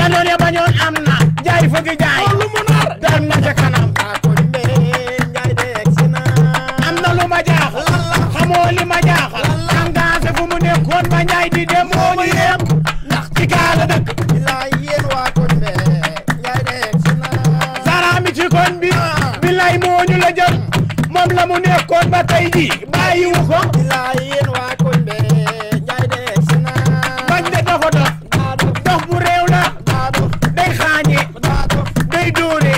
àndoon ya bañoon am na jaay fëgg jaay lu mu nar dem na ca kanam am na lu ma jaaxal xamoo li ma jaaxal engagé fu mu nekkoon ba Njaay di dem moo ñu yem ndax ci kaala dëkk bilaay yéen waa koñ be Njaay de si na saraami ci koñ bi bilaay moo ñu la jël moom la mu nekkoon ba tey ji bàyyiwu ko bilaay yéen waa koñ be Njaay de si na bañ de dafa dox dox bu réew la day xaañe day dóore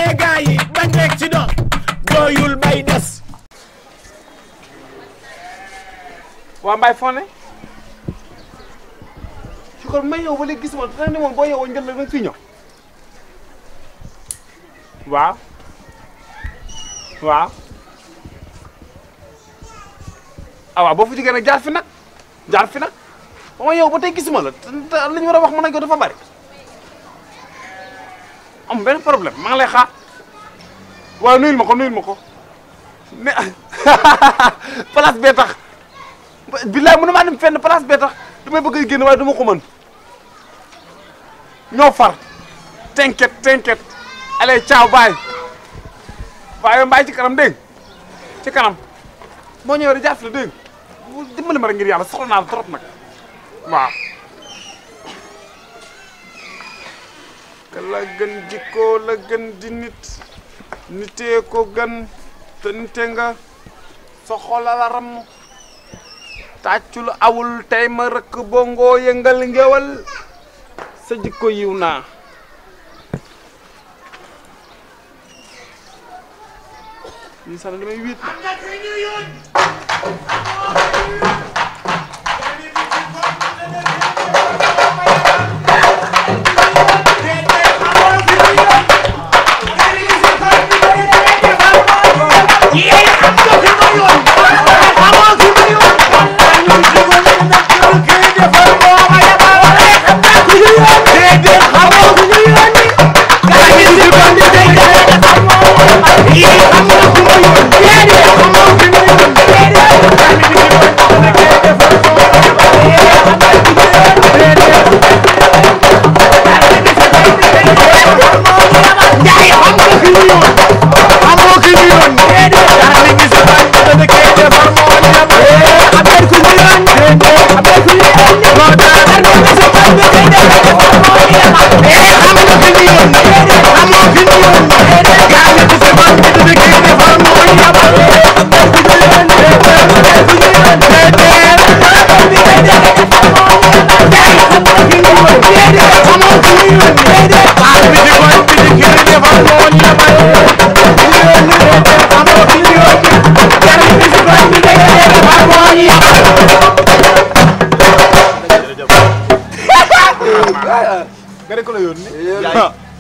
e gaa yi bañ rek ci dox doyul bay des waa Mbaye Fone su ko may yow ba léegi gis ma dana ne moom boo yow ngeen la nga fi ñëw waaw waaw waaw boo fa jógee nag jaar fi nag ba ma yow ba tey gisuma la li ñu war a wax mën a ko dafa bari am benn problème maa ngi lay xaar waaw nuyul ma ko ne place bee tax billaay mënu maa dem fenn place bee tax damay bëgg a génn waaye dama ko mën ñoo far t'inquiète allez ciao bye waaye mbaay ci kanam dégg ci kanam moo ñëwee di jaaf la dégg dimbali ma rek ngir yàlla soxla naa la trop nag waaw ka la gën jikkoo la gën di nitee ko gën te nite nga sa xol la ram tàccul awul tey ma rëkk bongo yëngal ngewal sa jikko yiw naa yi sax damay wiit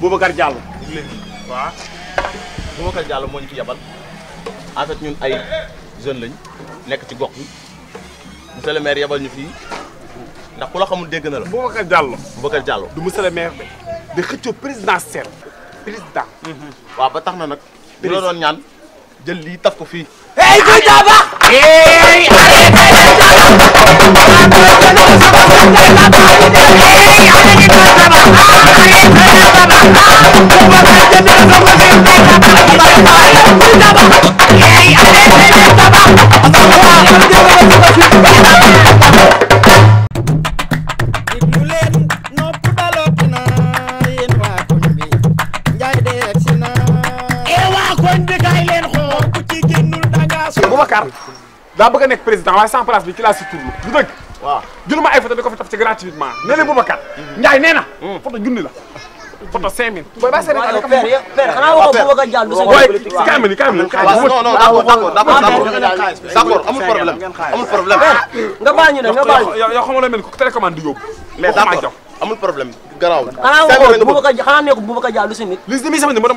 Boubacar Diallo waaw Boubacar Diallo moo ñu fi yabal en fait ñun ay jeunes lañ nekk ci gox bi monsieur le maire yabal ñu fii ndax ku la xamul dégg na la. Boubacar Diallo du monsieur le maire de xëccoo présidentiel président. waaw ba tax na nag. di la doon ñaan jël lii taf ko fii. hey kuy tabax. Boubacar daa bëgg a nekk président waaye sans place bi ci laa si turlu du dëgg. waaw jëluma ay photo di ko fi taf ci gratuitement nee na Boubacar. Ndiaye nee na. photo junni la. photo 5000. booy ba Sénégal rek père xanaa waxoo Boubacar Diallo du sa politique waaw kaay ma ni d'accord amul problème amul problème. nga baal ñu ne nga baal ñu. yow xamoo la mel ko télécommande di yóbbu. mais d'accord amul problème garaawul. xanaa waxoo Boubacar xanaa nekk Boubacar Diallo du sa nit. li mi sama ni ma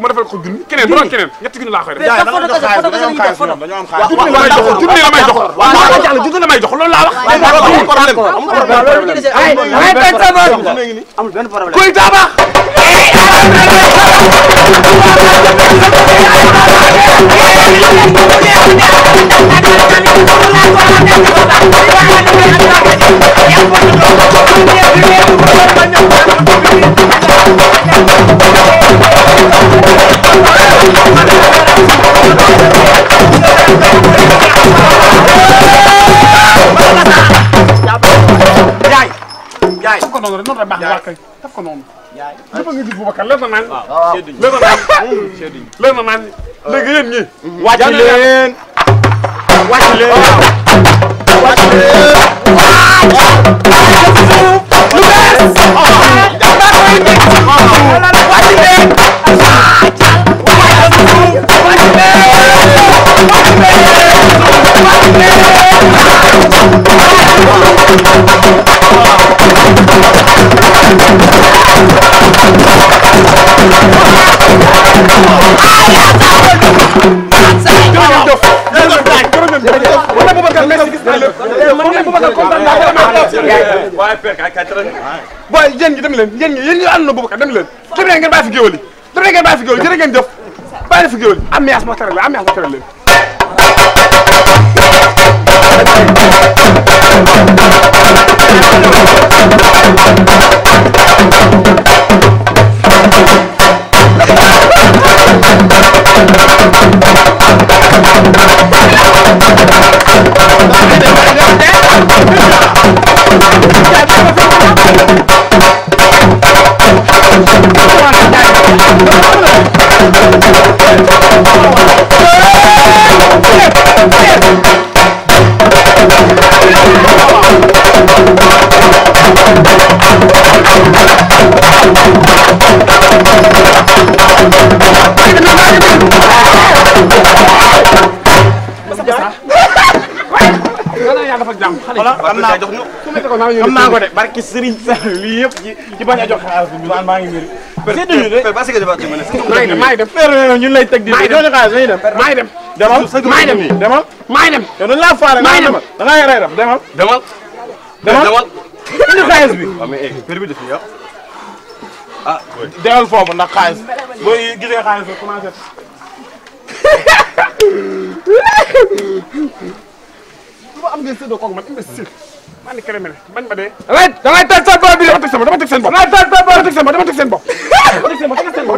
defal ko junni keneen bu doon keneen ñetti junni laa koy def. dañoo am xaalis junni la may jox junni la may jox waaw Diallo junni la may jox loolu laa wax. amul problème amul benn problème kuy tabax. Thank you. noonu la baax na waa kay def ko noonu. yaay dafa nga gis Boubacar leer na naan. waaw leer na naan. leer na naan léegi yéen ñii. wàcc leen wàcc leen wàcc leen lu boy yéen ñi dem leen yéen ñi ànd na Boubacar dem leen dem leen ngeen bàyyi fi géwël yi dem leen ngeen bàyyi fi géwël yi jërë ngeen jëf bàyyi fi géwël yi ambiance moo tere leen ambiance moo tere leen xam naa ko de barki Serigne Sall lii yëpp ci bañ a jox xaalis bi maa ngi wér. maay dem ñun lay teg di jox xaalis dañuy dem. maay dem demal yow dañ laa faale nga demal da ngaa yore raf demal indi xaalis bi. waaw mais permis de fi yow ah demal foofu ndax xaalis boo gisee xaalis bi commencé. am ngeen séddoo kooku man imbécile maa ni kere mene bañ ma dee. damay teg sa bopp bi dama teg seen bopp dama teg seen bopp. dama teg seen bopp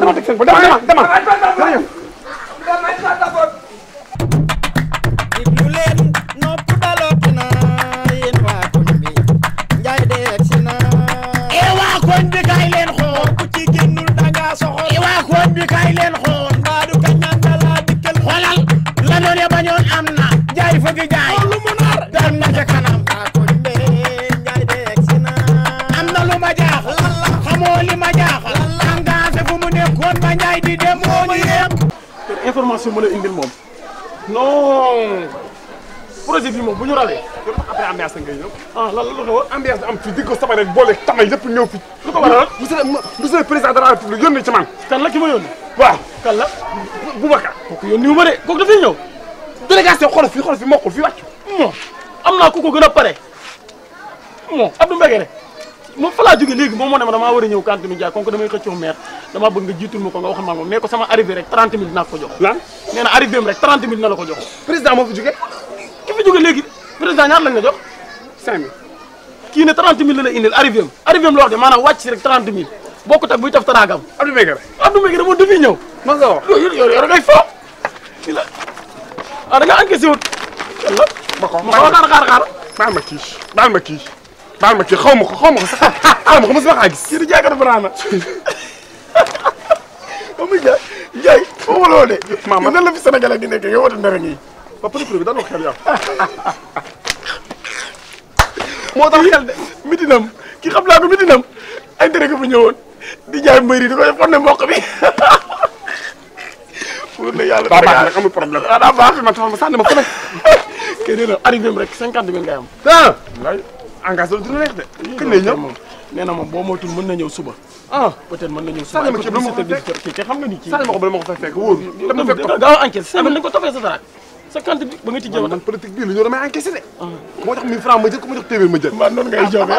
dama teg seen bopp dama diglu leen nopp dalooti na yéen waa koñ bi Njaay de egsi na waa koñ bi kaay leen xool ku ci génnul danga soxor waa koñ bi kaay leen xool mbaadu ka ñanda laa dikkal xoolal la doon ya bañoon am na jaay fa di jaay lu mu nar dal na ca kanam waa koñ bi Njaay de egsi na am na lu ma jaaxal xamoo li ma jaaxal engagé fu mu nekkoon ba Njaay di dem moo ñu yem information mu la indil moom non projet bi moom bu ñu rawee après ambiance la ngay ñëw ah lan la xew ambiance am fi digg sama rek boole tamay lépp ñëw fi lu ko waral monsieur le président de la république yónni ci man kan la ki ma yónni waaw kan la Boubacar kooku yónni wu ma de kooku dafay ñëw délégation xoolal fi mokkul fi wàccu am naa ku ko gën a pare moom Abdou Mbegere moom fa laa jógee léegi moom moo ne ma damaa war a ñëw cantine Ndiaye comme que damay xëccoo maire damaa bëgg nga jiitul ma ko nga wax ma moom nee ko sama arrivé rek 30 000 dinaa ko jox lan nee na arrivé am rek 30 000 dina la ko jox président moo fi jógee ki fi jógee léegi président ñaar lañ la jox 5 000 kii ne 30 000 la la indil arrivé am la wax de maanaam wàcc si rek 30 000 bokkut ak buy taf taraagam Abdou Mbegere moom dafiy ñëw man nga wax yow ngay fo la ah da nga encaissé wut yàlla ma xaar baal ma kii xaw ma ko sax xaw ma ko mos a gis. kii di jaay banaana. ba muy jaay waxuloo de. maama nan la fi Sénégalais di nekkee nga woote ndara ngi. ba pël bi daanoo xel yow. moo tax xel de mitinam ki xam naa ko mitinam ay ndere nga fa ñëwoon di jaay mbëri di ko def ne mboq bi. pour ne yàlla daa baax rek amul problème. ah daa baax man taxaw ma sànni ma fu nekk. kii nee na arrivé rek 50 000 ngay am. engagé dina neex de. kañ lay ñëw nee na moom boo moytuwul mën na ñëw suba. ah peut-être mën na ñëw suba. sànni ma kii ba ma ko fekk kii xam nga ni kii. sànni ma ko ba ma ko fekk wóor. dama fekk toog gaaw a encaissé 50 dañ ko toppee sa dara. 50 bi ba nga ci jéem a. man politique bii la ñëw damay encaissé de. moo tax 1000 francs ma jël ko ma jox téeméer ma jël. man noonu ngay jógee.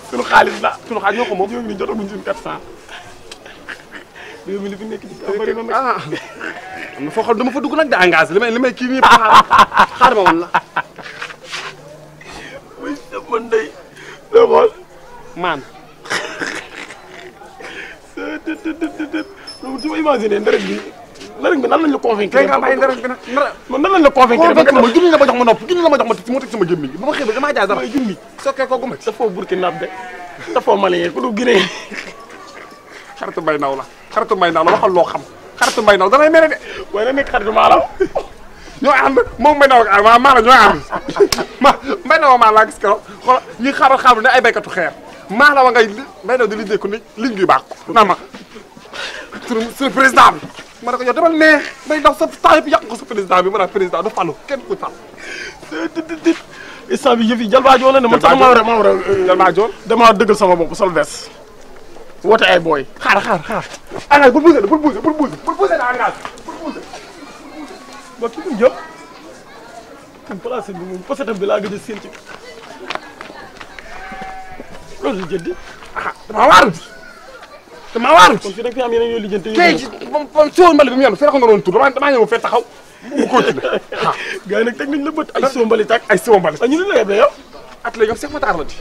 sunu xaalis la sunu xaalis ñoo ko moom. ñoo ngi jotaguñ suñu 400. réew mi li fi nekk ci kaw bëri na nag. am na foo xam dama fa dugg nag de engagé li may kii nii xaar ma woon la man day loo xool maan su ma imaginé nderet bi ndërëng bi nan lañ la convaincre. nga bàyyi ndërëng bi nag nan lañ la convaincre. ma junni la ma jox ma nopp junni la ma jox ma teg sama gémmiñ gi bu ma xëy ba damaa jaay dara junni sokkee ko guma dafoo burkinabé dafoo malien ku du Guinée. xaritu mbay naw la waxal loo xam xaritu mbay naw damay mere de waaye na nekk xaritu maalaw ñoo ànd moom mbay naw ak maa la ñoo ànd mbay naw maa laa gis keroog xool ñi xaaral ne ay baykatu xeer maa la wa ngay mbay naw di liggéey ko ni ligne bi baax naan ma suñu président bi ma ne ko yow demal ne day daw sa temps yëpp yàq ko sa président bi ma naan président du falu kenn ku fal instant bi yëf yi jalbaa joon la ne man sax maa war a jalbaa joon damaa dëggal sama bopp sol veste woote ay booy xaar engagé bul bougé da engagé bul bougé ba kii mu jëm kan placé bi moom posetam bi laa gëj a séen ci loolu la jëndi damaa waaru kon fii nag fi am yeneen yoo lijjanti kay ci moom soo mbali bi mu yàlla fee ko nga doon tur damaa ñëw fee taxaw mu continué gars yi nag teg nañ la bët ay soo mbali tak ay soo mbali ñu ne la yebee yow at la ñoom Cheikh Matar la di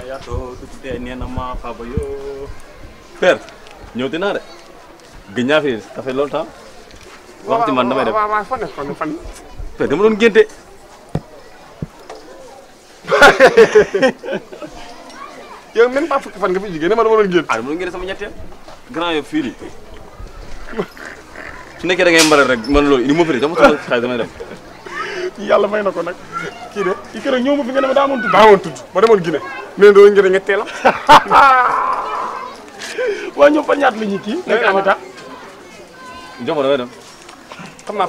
yato tuddee nee na ma xaba yo père ñëw dinaa de gëj naa fi ça fait longtemps waxti man damay def waaw fan père dama doon génte yow même pas fukki fan nga fi jigéen ne ma dama doon génn dama doon génte sama ñetteel grand yow fii lii su nekkee da ngay mbaral rek man loolu ini ma fi dama sama xaalis damay def yàlla may na ko nag kii de kii keroog ñëw ma fi nga ne ma daa amoon tudd ma demoon Guinée mais doon ngeen ñetteelam waaw ñoom fa ñaat la ñuy kii nekk amata jox ma damay dem xam naa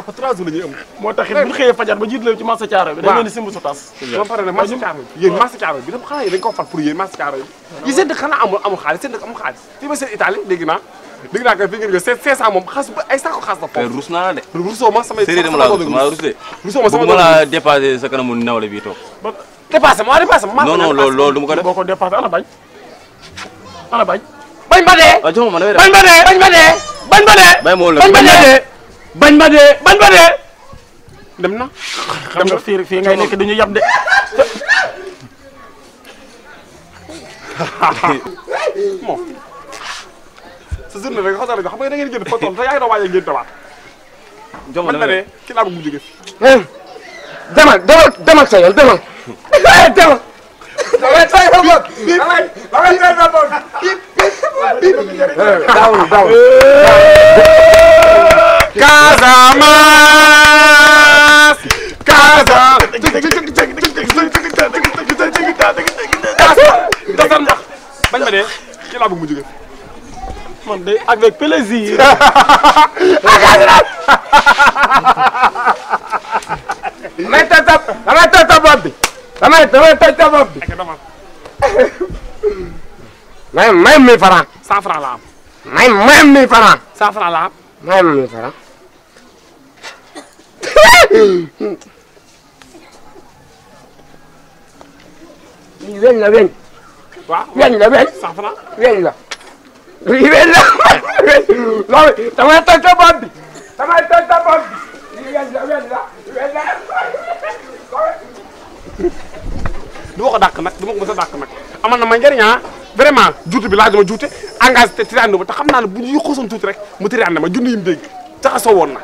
fa 3 jours la ñuy am moo tax it bu ñu xëyee fajar ba jiit la ci marché Thiaroye bi dañ leen di simb su tas ba pare ne marché Thiaroye bi yéen marché Thiaroye bi dafa xanaa yéen dañ ko fal pour yéen marché Thiaroye bi yi seen dëkk xanaa amul xaalis seen dëkk amul xaalis fii ba seen Italie dégg naa kay fi ngeen 500 moom xas ay saako xas la père rus naa la de rusoo ma samay séeréer dama la rus de rusoo ma sama bëgguma la dépassé sa kanamu nawle bii toog dépassé ma non non loolu du ma ko def boo ko dépassé ana bañ bañ ma dee waaw jox ma damay bañ ma dee bàyyi ma wala bañ ma dee dem na xam nga fii ngay nekk duñu yab de moom sa journée rek xasara xam nga da ngeen génn potol te yaa ngi doon waaj a génn tawaat jox ma bañ ma dee ki laa bëgg mu jóge demal sa yoon demal daawul bañ ma dee ki laa bëgg mu jóge man de avec plaisir damay toj sa bopp bi damay toj sa bopp bi may 1000 francs 100 francs la am may 1000 francs 100 francs la am may 1000 francs weñ la weñ waaw weñ la weñ 100 francs weñ la weñ la loolu damay toj sa bopp bi damay toj sa bopp bi weñ la du ma ko dàq nag du ma ko mos a dàq nag amal na ma njëriñ vraiment juutu bi laaj ma juute engagé te tirande ma te xam naa ne bu ñu xosoon tuuti rek mu tirande ma junni yi mu dégg jaxasoo woon na